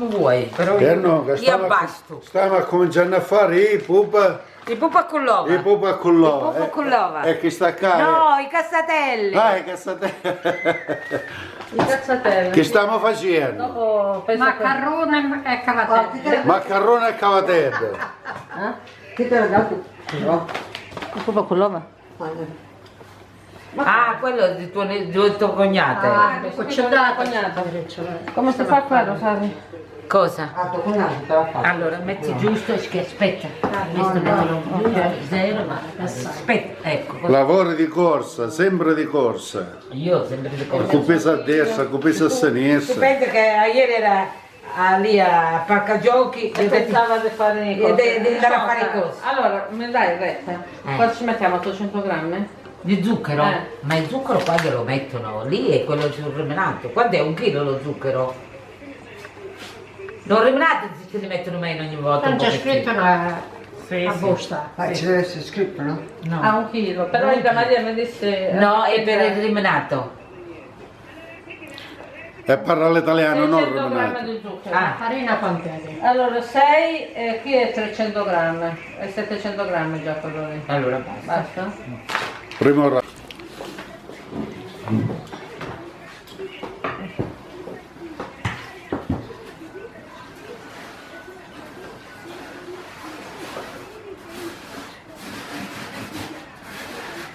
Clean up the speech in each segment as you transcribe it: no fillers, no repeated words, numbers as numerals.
vuoi, però no, che io abbasto. Stiamo cominciando a fare i pupa. I pupa con l'ova. I pupa con l'ova. I pupa con l'ova. E chi sta qua? No, i cassatelli. Ah, i cassatelli. I cazzatelli. Che stiamo facendo? Dopo pensa Macarrone e cavatelle. Maccarone e cavatelle. Chi te l'ha dato? No. il pupa con l'ova. Ah, quello è di tuo cognato. C'è dato. Come si fa qua, Rosario? Cosa? Ah, tuo cognato te l'ha fatto. Allora, metti giusto, che aspetta. Questo metterlo zero, ma aspetta, ecco. Lavori di corsa, sempre di corsa. Io sempre di cose. Con peso a destra, con peso a sinistra. Dipende che ieri era lì a Parca Giochi E pensava di fare di andare a fare cose. Allora, mi dai retta? Qua ci mettiamo 800 grammi? Di zucchero? Ma il zucchero qua glielo mettono, lì è quello sul reminato. Quanto è un chilo lo zucchero? Lo reminato si mettono meno ogni volta. Non c'è scritto a Sì. busta. Ci deve essere scritto, no? No. A 1 chilo, però Ida Maria mi disse... No, è per il reminato. E parla l'italiano, non 600 grammi romanato. di zucchero. Ah, Farina quant'è? Allora 6 e qui è 300 grammi, è 700 grammi già quello lì. allora basta. Basta? Primo ora.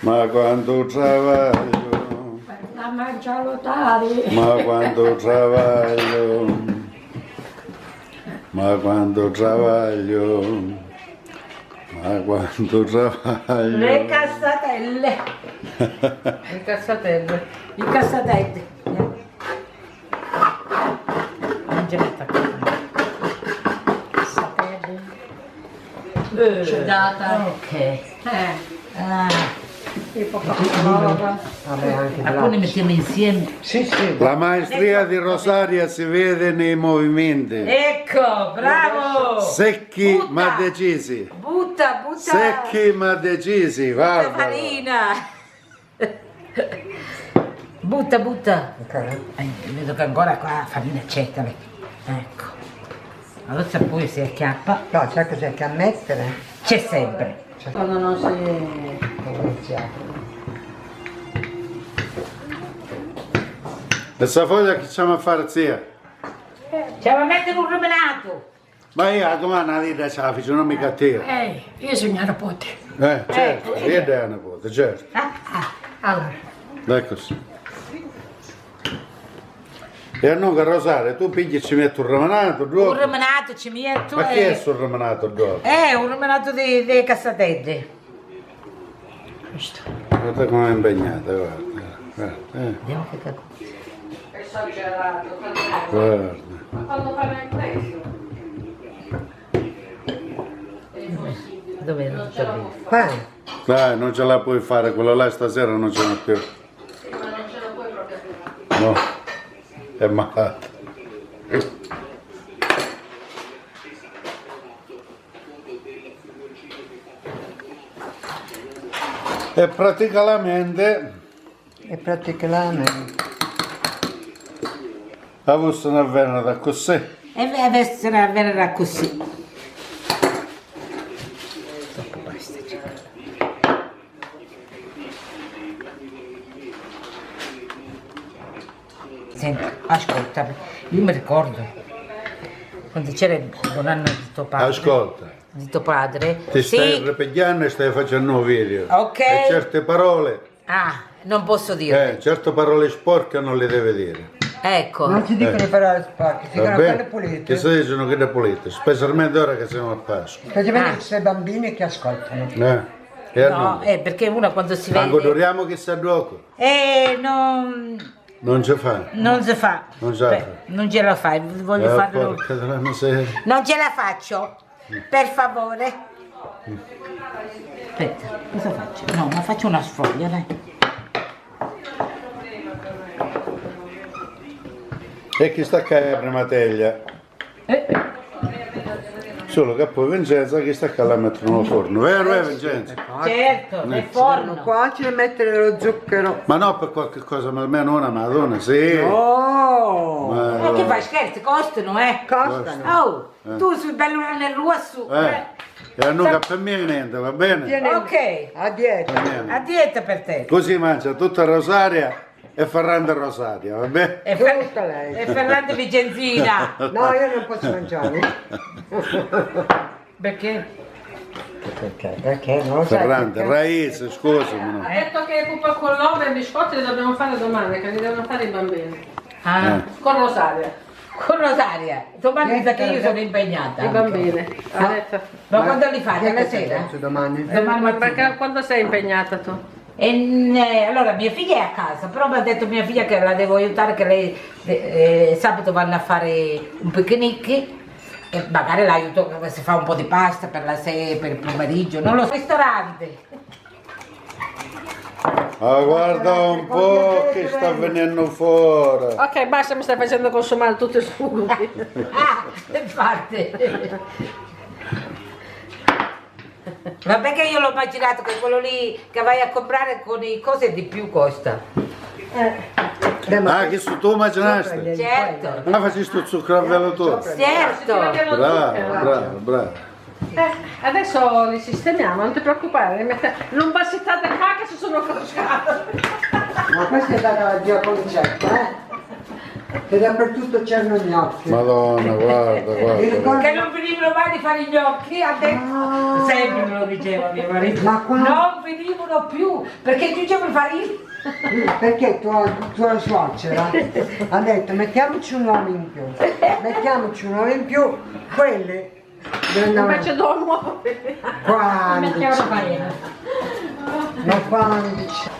Ma quanto travaglio, La mangialo tari. ma quanto travaglio, ma quanto travaglio, ma quanto travaglio. Le cassatelle. Il cassatello. I cassatelli. Non ce n'è C'è data. Ok. Ah, Tipo Coca-Cola. Vabbè, anche alcuni mettiamo insieme. Sì, sì. La maestria di Rosaria si vede nei movimenti, Ecco, bravo! secchi Butta. ma decisi, Butta. secchi ma decisi, Butta guarda. farina. Butta. Vedo che ancora qua la farina c'è, ecco. Adesso poi si acchiappa. No, c'è che c'è che ammettere. C'è sempre. Quando non si... Questa foglia che stiamo a fare, zia? Ci va a mettere un reminato. Ma io a domani la vita ce la faccio, non mi cattivo. Io sono una nipote. Certo, io è una nipote, certo. Allora, Ecco sì. E a noi che Rosario, tu pigli e ci metti un remenato Un dopo? reminato ci metto. Ma chi è sul remenato dopo? Un reminato di cassatelle. questo. Guarda come è impegnata, guarda. Vediamo che cacchio. Esagerato. Guarda. Ma quando fanno il prezzo? Dov'è tutto lì? Qua? Dai, non ce la puoi fare, quello là stasera non ce n'è più. Sì, ma non ce la puoi proprio fare. No, è malato. E praticamente E praticamente. la vostra non avviene da così. E deve essere avvenire così. Dopo basta, Senti, ascolta, io mi ricordo quando c'era il buon anno di tuo padre. Ascolta, Di tuo padre. ti stai Sì. ripigliando e stai facendo un video. Ok. E certe parole, Ah, non posso dire. certe parole sporche non le deve dire. Ecco. Non si dicono parole sporche, si dicono quelle Che pulite. si dicono che è pulite, specialmente ora che siamo a Pasqua. Specialmente se bambini che ascoltano. E a No, noi? perché una quando si Anche vede. duriamo che sta dopo. Non ci fa. Non si fa. Non ce la fa. Non ce la fai, voglio farlo. Porca della miseria. Non ce la faccio. Per favore. Aspetta, cosa faccio? No, ma faccio una sfoglia, dai. E chi sta qua è la prima teglia? Solo che poi Vincenzo che sta qua la mettono al forno, vero Vincenzo? Certo, nel Forno forno. qua ci devi mettere lo zucchero. Ma no per qualche cosa, ma almeno una Madonna, sì. Oh! Ma che fai scherzi? Costano, Costano. Oh, tu sul bello nel rosso. E non per me niente, va bene? Tieni Ok, a dieta. Va bene. a dieta per te. Così mangia tutta Rosaria e Ferrando Rosaria, va bene? E, Tutta lei. e Fernando Vicenzina. No, io non posso mangiare. Perché? Perché? Perché? Non lo sai. Ferrando, perché? Raizze, scusami. No. Ha detto che cupa con l'uovo e i biscotti li dobbiamo fare domani, che li devono fare i bambini. Ah, Con Rosaria, con Rosaria. Domani sa che io sono impegnata. i bambini. Ha detto. Ma quando li fate? Chi è Alla che ti ha sera? detto domani? Domani mattina. Perché quando sei impegnata tu? Allora mia figlia è a casa, però mi ha detto mia figlia che la devo aiutare, che lei sabato vanno a fare un picnic e magari l'aiuto, si fa un po' di pasta per la sera, per il pomeriggio, non lo so, ristorante. Ah, guarda un po' che sta venendo fuori. Ok, basta, mi stai facendo consumare tutti i succhi. Ah, infatti. Vabbè che io l'ho immaginato che quello lì che vai a comprare con le cose di più costa. Ah, che su tu immaginaste? Certo, Ma facesti il zucchero a velo tu? certo. Bravo, bravo. Adesso li sistemiamo, non ti preoccupare, non passate cacca se sono crociate. Ma questa è stata la zia Concetta, che dappertutto c'erano gli occhi. Madonna, guarda, Mi guarda. ricordo- Che non finivano mai di fare gli occhi, ha detto, sempre me lo diceva mio marito, Ma qua- non finivano più, perché aggiungevano farina. Perché tua suocera ha detto mettiamoci un uovo in più, mettiamoci un uovo in più, quelle Invece do nuovo. 15. Ma 15.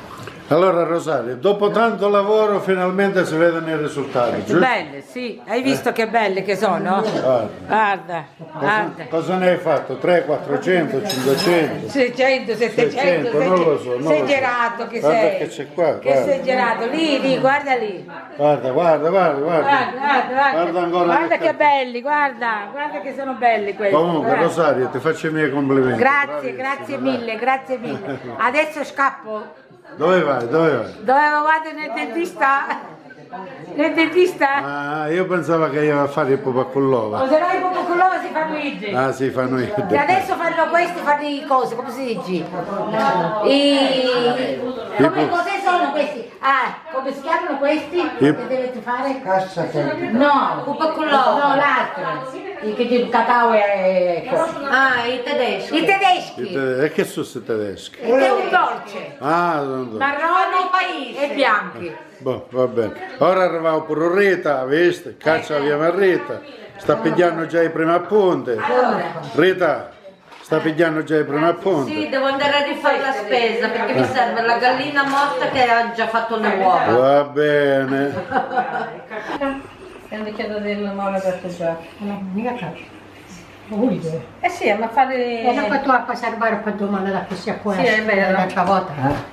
Allora Rosario, dopo tanto lavoro finalmente si vedono i risultati, giusto? Belle, sì, hai visto che belle che sono? Guarda, guarda. Cosa ne hai fatto? 3, 400, 500? 600, 700, 600, non lo so, non lo sei so. gelato che Guarda sei. che c'è qua, Che guarda. sei gelato, lì, guarda lì. Guarda, guarda, guarda, guarda. Guarda ancora Guarda che- che belli, guarda che sono belli questi. Comunque guarda. Rosario, ti faccio i miei complimenti. Grazie, grazie mille, grazie mille. Adesso scappo. Dove vai? Dove vai? Dove vado nel dentista? Nel dentista? Ah, io pensavo che io a fare il poppacullova. O se no i popolosi si fanno Luigi. Ah sì, fanno io. E adesso fanno questi, fanno i cose, come si dice? Come cos'è sono questi? Ah, come si chiamano questi? Che dovete fare? Cassa che... No, no, l'altro. Il che dice cacao e... Ah, i tedeschi. I tedeschi. E che sono questi tedeschi? Che è un dolce. Ah, non so. Marroni e bianchi. Boh, va bene. Ora arriviamo pure Rita, viste? Caccia via Rita. Sta pigliando già i primi appunti. Rita, sta pigliando già i primi appunti. Sì, devo andare a rifare la spesa perché mi serve la gallina morta che ha già fatto le uova. Va bene. E non chiedo del male per mangiare. Mica c'è. Uite. Eh sì, ma fare... E non tu a passare per domani da così a Sì, è vero. l'altra volta.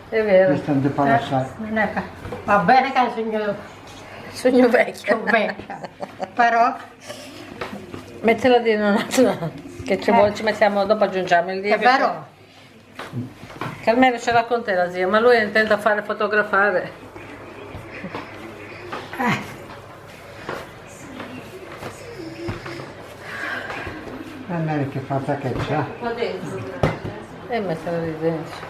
È vero. Questo non ti fa lasciare. Non è che- Va bene che Sogno vecchio. sono vecchia, però Mettila di un altro. Che ci vuole, ci mettiamo, dopo aggiungiamo il è lievito. vero. Carmelo ce l'ha con te la zia, ma lui intenta fare fotografare. A me che fatta che c'ha. Qua dentro. E metterla lì dentro.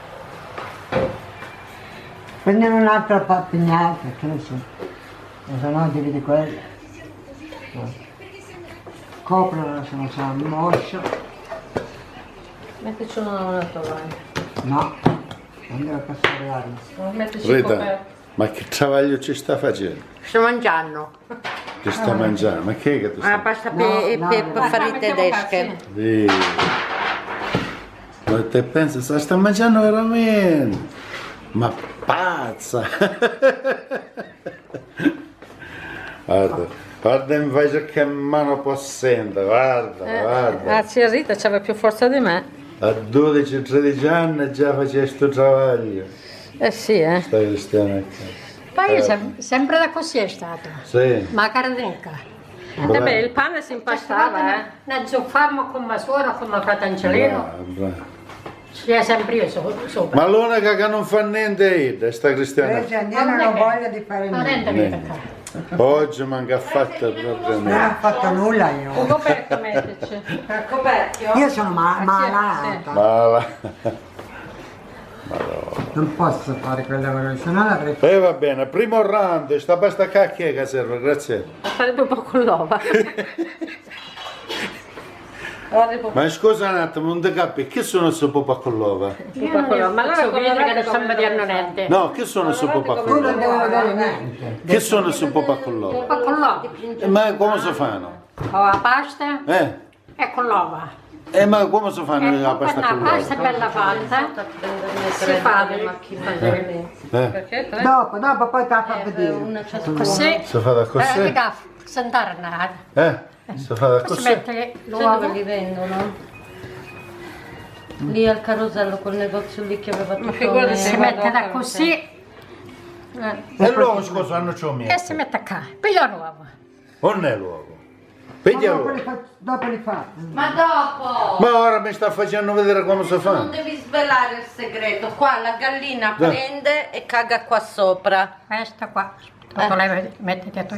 Prendiamo un'altra papignata, che ne so. O se no dividi quella. Coprola se non sa moscia. Mettici un altro bagno. No, non deve passare aria. Mettici Rita, coperto. ma che travaglio ci sta facendo? Sto mangiando. Che sta mangiando? Ma che è che tu stai? Pasta No, no, per no. fare i tedeschi. Sì. Ma te pensi, sta mangiando veramente? Ma pazza! Guarda, guarda invece che mano possente, guarda, guarda. La zia Rita c'aveva più forza di me. A 12-13 anni già faceva questo travaglio. Eh sì, eh. Sta cristiana qua. Poi io sempre da così è stato. Sì. Ma carneca. beh, il pane si impastava, eh. Ne zuffammo con mia suora, con mio fratello Angelino. Brava. Ci è sempre io sopra. Ma l'unica che non fa niente è sta cristiana. Invece Andiamo non ho voglia di fare Non niente. rende vita qua. Oggi manca fatto proprio Non niente. ho fatto nulla io. Un coperchio metterci. Il coperchio? Io sono sì. malata. Ma va. Non posso fare quel lavoro, se no l'avrei fatto. E va bene, primo round, sta pasta cacchia che serve, grazie. Farebbe un po' con l'ova. Guarda un po' Ma scusa un attimo, non ti capi, che sono queste pupa con l'ova? con l'ova. Ma allora So che non stiamo come vedendo niente. No, che sono queste pupa Tu con non l'ova? devi vedere niente. Che sono queste pupa con l'ova? Ma con l'ova. Ma come si fanno? Ho la pasta e con l'ova. Ma come si fanno la pasta con La pasta è l'ova? bella fatta. Si fa perché? Dopo poi te la fa vedere. così. Si fa da Che così? da sentare nada. Si fa da Si così? mette Sai l'uovo. dove li vendono? Lì al carosello, quel negozio lì che aveva tutto. figurati Si se mette da così E l'uovo scusa, non c'ho e mia. si mette qua. Piglia l'uovo. Non è l'uovo. Piglia Dopo l'uovo. dopo li fa. Ma dopo! Ma ora mi sta facendo vedere come si Non fa. devi svelare il segreto. Qua la gallina prende e caga qua sopra. Questa qua. Dopo lei mette dietro.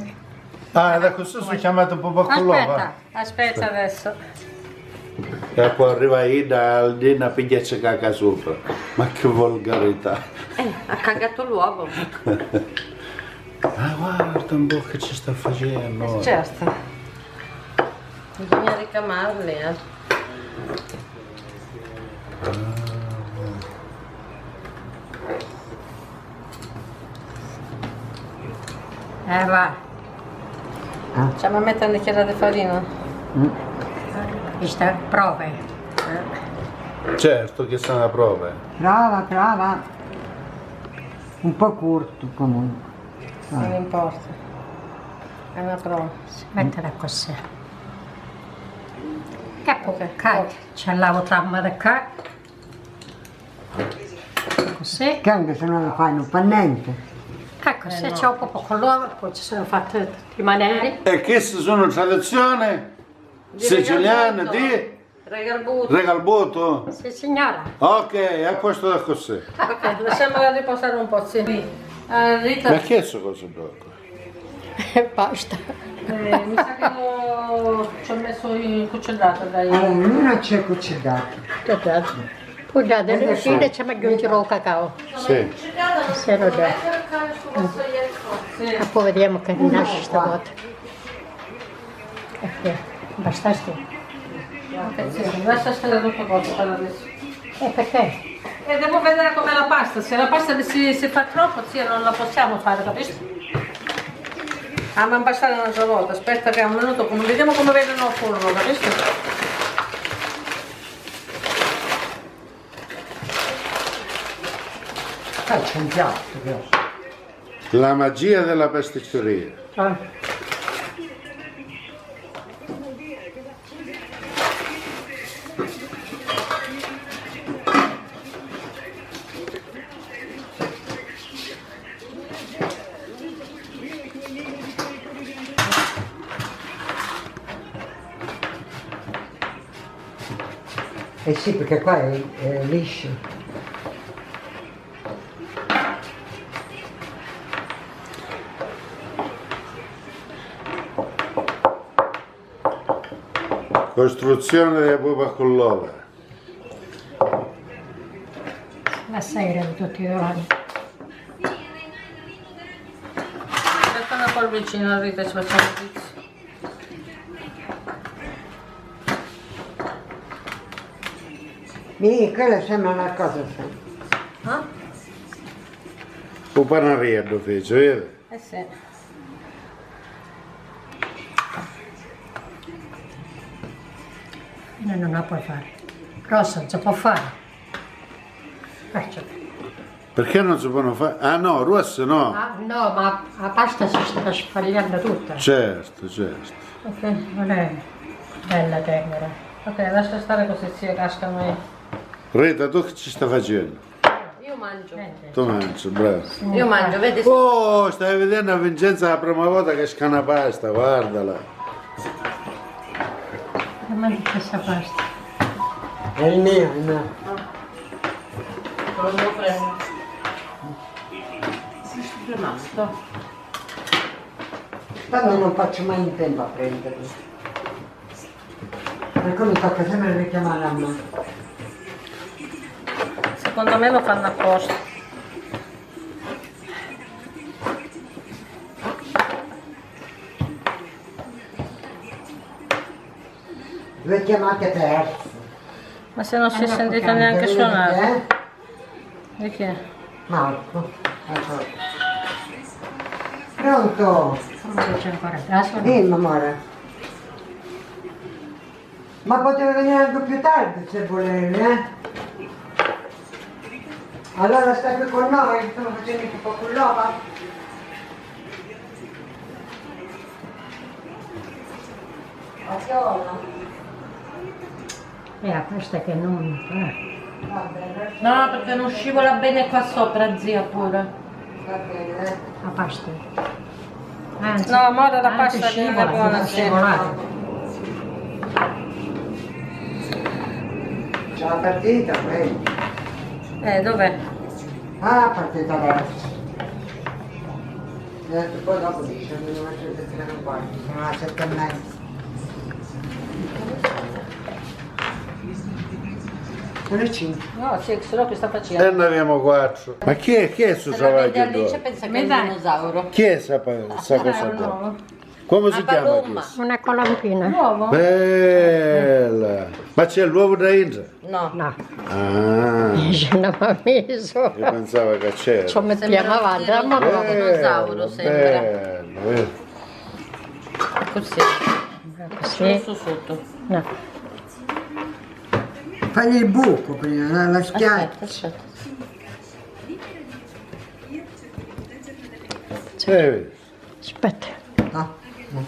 Ah, da così sono chiamato pupa con l'ova. Aspetta adesso. E poi arriva lì dal dina pigliarci caca sopra. Ma che volgarità. Ha cagato l'uovo. Ah, guarda un po' che ci sta facendo. Certo. Bisogna ricamarli, eh. Va. Facciamo mettere un bicchiere di farina. Queste prove. Certo che sono a prove. Brava. Un po' corto comunque. Non importa. È una prova. Si mette da così. E poi qua c'è la trama da qua. Così. Che anche se non lo fai non fa niente. Ecco, se c'è un po' con l'uovo, poi ci sono fatte i manelli. E queste sono tradizioni siciliane di Regalbuto. Regalbuto. Sì, signora. Ok, a questo da così. Ok, lasciamola riposare un po', sì. Rita, Ma che è questo cosa dopo? E basta. mi sa che ci ho messo il cuccellato, dai. Allora, non c'è cucinato. Poi da delle fine ci aggiungerò il cacao. Sì. Se lo dà. E poi vediamo che nasce stavolta. Ok, basta sti. Sì, lascia stare dopo cosa per adesso. E perché? E devo vedere com'è la pasta, se la pasta si fa troppo, zia, non la possiamo fare, capisci? Ah, ma impastare un'altra volta, aspetta che è un minuto, vediamo come vedono il forno, capisci? C'è un piatto però. La magia della pasticceria. Eh sì, perché qua è liscio. Costruzione della pupa con l'ova. La sera di tutti i giorni. Aspetta un po' il vicino, Rita, ci facciamo il pizzo. Quella sembra una cosa sempre. Pupa non riesco, fece, vedi? Eh sì. Non la puoi fare. Rossa non si può fare. Faccio. Perché non si può fare? Ah no, rosse no. Ah, no, ma la pasta si sta sfogliando tutta. Certo. Ok, Non è bella tenera. ok, lascia stare così si cascano i... Rita, tu che ci stai facendo? Io mangio. Tu mangi, bravo. Io mangio, vedi? Oh, stai vedendo a Vincenza la prima volta che scana pasta, guardala. Ma mangi questa pasta. È il mio, è il mio. Lo devo prendere. Tremando. Tanto non faccio mai in tempo a prenderli. Perché mi tocca sempre richiamare a me. Secondo me lo fanno apposta. Due chiamate perse. Ma se non si è sentito neanche suonare. Eh? Di chi è? Marco. Ecco. Pronto? Non c'è ancora gas o no? Dimmi amore. Ma poteva venire anche più tardi se volevi, eh? Allora stai qui con noi, stiamo facendo un po' con l'uova. Questa che non... Va bene, No, perché non scivola bene qua sopra, zia, pure. va bene, eh. la pasta. Anzi, No, amore, la anzi, pasta viene scivola, buona, non sì. scivolare. C'è la partita, poi. Dov'è? Ah, partita adesso. Poi dopo dice, mi devo mettere le 3 e un quarto, sono le 7 e mezza. Sono le 5. No, sì, se no che sta facendo? E ne abbiamo 4. Ma chi è su Se la vede Savaggio? Alice pensa che è un dai. dinosauro. Chi è sta cosa qua? Come si Una chiama palomma. questo? Una colombina. Nuovo? Bella! Ma c'è l'uovo da Indra? No. No, Ah, ce l'aveva messo. io pensavo che c'era. Ci mettiamo avanti, amore. un dinosauro, sembra. Bello, bello. Così. Sì. Su sotto. No. Fagli il buco prima, la schiaccia. Aspetta. Vedi? Aspetta. No, no.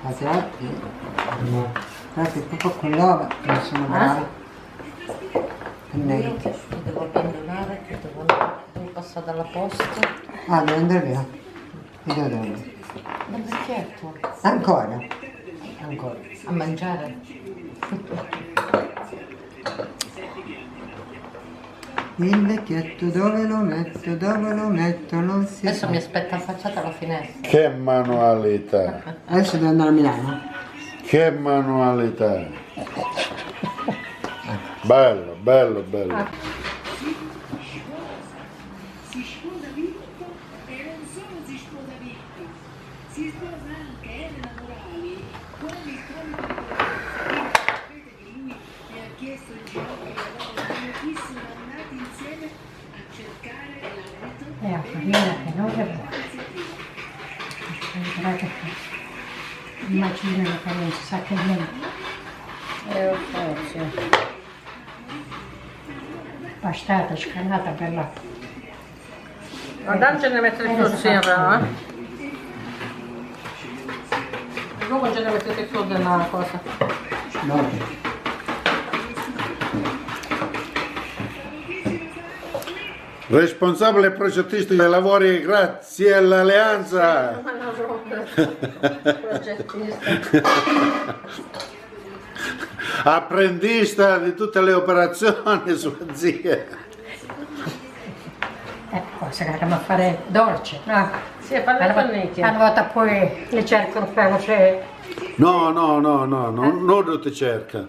Guardate. No. Guardate, proprio con l'uova, non sono bravi. Io che devo abbandonare, che devo passare dalla posta. Ah, devo andare via. E dove devo? Ma vecchietto, Ancora? Ancora. a mangiare. Il vecchietto dove lo metto, non si Adesso sa. mi aspetta affacciata alla finestra. Che manualità! Adesso devo andare a Milano. Che manualità! Bello, bello, bello. È la farina che non è buona. Guardate qua. Il macino che non si sa che viene. Sì. Pastata, scanata per là. Guardate, ce ne mette il fiorcino però, Dopo ce ne mettete il fior della cosa. No. Responsabile progettista dei lavori grazie all'alleanza. Progettista. Apprendista di tutte le operazioni, sua zia. Ecco, se andiamo a fare dolce, no? Sì, parla con Nicchia. Una volta poi le cercano per se... No, non ti cerca.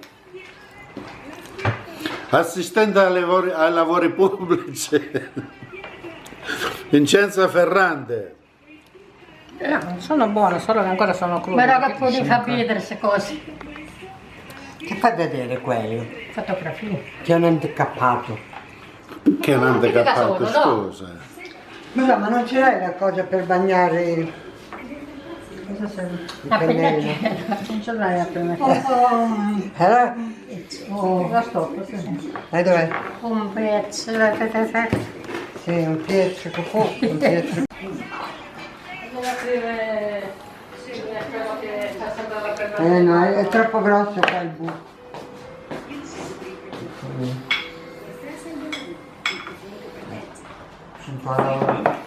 Assistente ai lavori pubblici. Vincenza Ferrante. No, non sono buone, solo che ancora sono crude. Ma raga, poi di fa vedere queste cose. Che fa vedere quello? Fotografie. Che è un handicappato. Che è un handicappato, scusa. Scusa, ma non ce l'hai la cosa per bagnare il Cosa serve? La pennello? pennacchiera. Non ce l'hai a prima. La stoppa, sì. E dov'è? Un pezzo. Sì, un pietrico, un pietrico. Devo aprire... Sì, quello che sta sembrando per No, è troppo grosso qua il buco. Un po' la-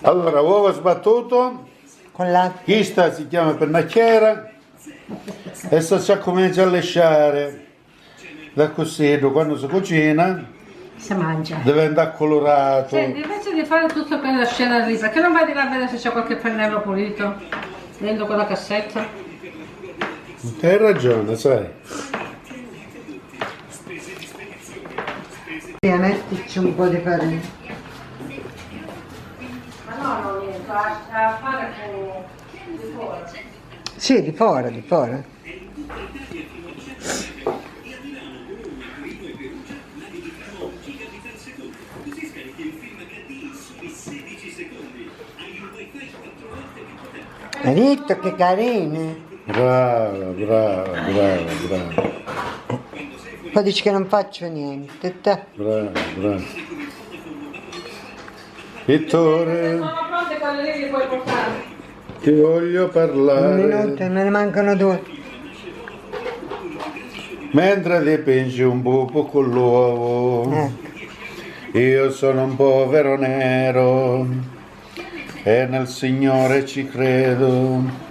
Allora, uovo sbattuto, Con latte. Questa si chiama pennacchiera e sta già comincia a lisciare. Da così, quando si cucina, Si mangia. diventa colorato. Senti, invece di fare tutta quella scena lì, perché non vai di là a vedere se c'è qualche pennello pulito dentro quella cassetta? Hai ragione, sai. Mettici un po' di farina. Ma no, non niente, a fare con di fuori. Sì, di fuori, di fuori. Hai detto che carine? Brava, brava, brava, brava. Poi dici che non faccio niente, te. Brava, brava. Pittore, Sono pronte quelle lì che puoi portare. ti voglio Un parlare. minuto, me ne mancano 2. Mentre dipingi un pupo con l'uovo, io sono un povero nero e nel Signore ci credo.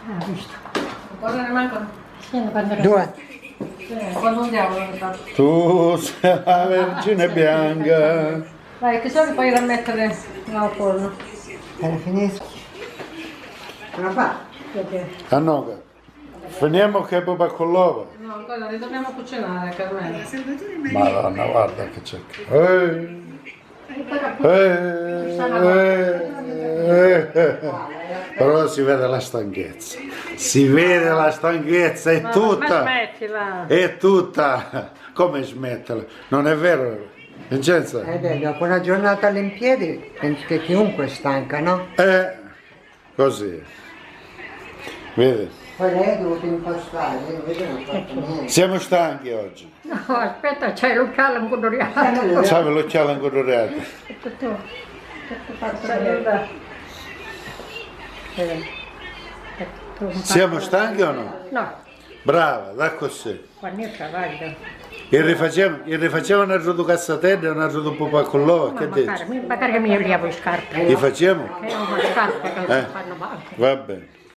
Ah, visto. Cosa ne mancano? Sì, quando era- 2. Quando andiamo? Tu sei la Vergine Bianca. Dai, che so che poi da mettere al forno. Alla finestra. Ce la fa? Ah no, finiamo che pupa con l'uovo. No, ancora li dobbiamo cucinare, Carmela. Madonna, guarda che c'è. Però si vede la stanchezza. Si vede la stanchezza, è Ma tutta. smettila. È tutta. Come smetterla? Non è vero, Vincenzo? Beh, dopo una giornata all'impiedi, penso che chiunque è stanca, no? Così. Vedi? Poi lei ha dovuto impostare, io invece non ho fatto niente. Siamo stanchi oggi. No, aspetta, c'è l'occhiale ancora riato. C'ave l'occhiale incoloriato. Tutto fatto Saluta. Siamo stanchi o no? No, Brava, da così. quando io travaglio. E rifacciamo un altro di cazzatelle e un altro di pupa con l'uovo, che dici? Magari che mi levo le scarpe. Li facciamo? È una scarpa che Eh. fanno male. Va bene.